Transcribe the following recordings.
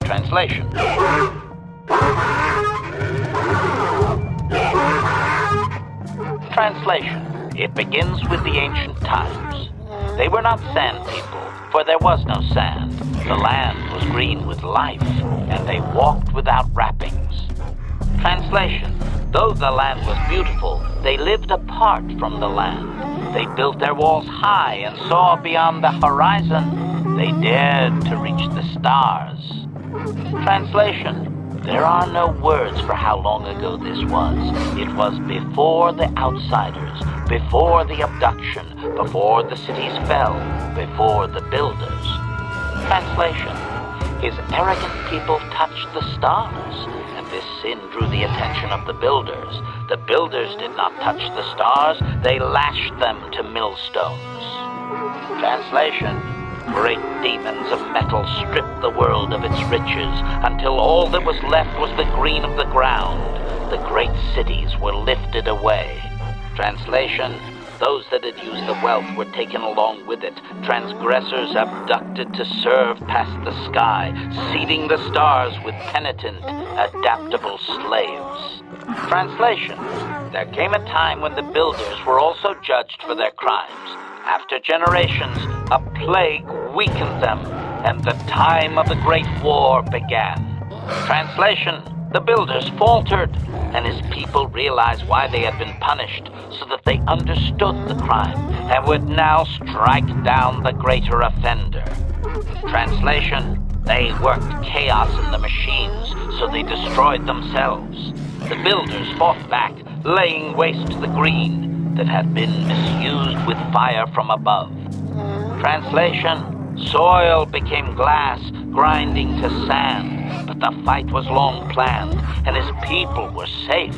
Translation. Translation. It begins with the ancient times. They were not sand people, for there was no sand. The land was green with life, and they walked without wrappings. Translation. Though the land was beautiful, they lived apart from the land. They built their walls high and saw beyond the horizon. They dared to reach the stars. Translation. There are no words for how long ago this was. It was before the outsiders, before the abduction, before the cities fell, before the builders. Translation. His arrogant people touched the stars, and this sin drew the attention of the builders. The builders did not touch the stars, they lashed them to millstones. Translation. Great demons of metal stripped the world of its riches until all that was left was the green of the ground. The great cities were lifted away. Translation. Those that had used the wealth were taken along with it. Transgressors abducted to serve past the sky, seeding the stars with penitent, adaptable slaves. Translation. There came a time when the builders were also judged for their crimes. After generations, a plague weakened them, and the time of the Great War began. Translation. The builders faltered, and his people realized why they had been punished, so that they understood the crime, and would now strike down the greater offender. Translation. They worked chaos in the machines, so they destroyed themselves. The builders fought back, laying waste to the green that had been misused with fire from above. Translation. Soil became glass, grinding to sand, but the fight was long planned, and his people were safe.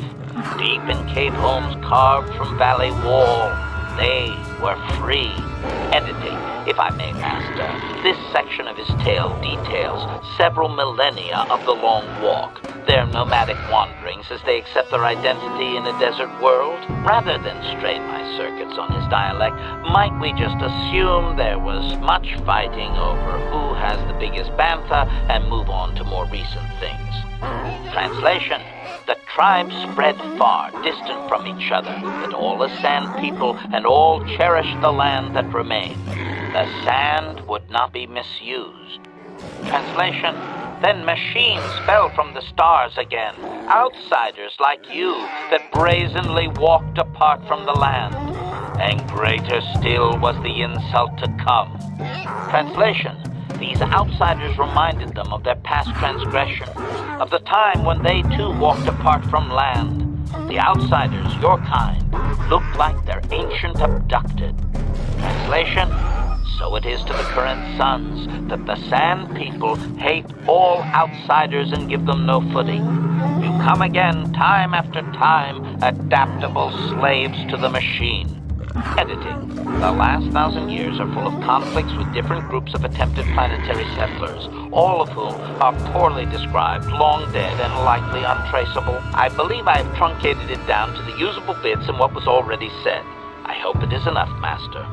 Deep in cave homes carved from valley wall, they were free. Editing, if I may, Master. This section of his tale details several millennia of the long walk, their nomadic wanderings as they accept their identity in a desert world. Rather than strain my circuits on his dialect, might we just assume there was much fighting over who has the biggest bantha and move on to more recent things? Translation. The tribes spread far, distant from each other, but all as sand people, and all cherished the land that remained. The sand would not be misused. Translation. Then machines fell from the stars again, outsiders like you that brazenly walked apart from the land. And greater still was the insult to come. Translation. These outsiders reminded them of their past transgression, of the time when they too walked apart from land. The outsiders, your kind, looked like their ancient abducted. Translation. So it is to the current sons that the Sand People hate all outsiders and give them no footing. You come again, time after time, adaptable slaves to the machine. Editing. The last 1,000 years are full of conflicts with different groups of attempted planetary settlers, all of whom are poorly described, long dead, and likely untraceable. I believe I have truncated it down to the usable bits in what was already said. I hope it is enough, Master.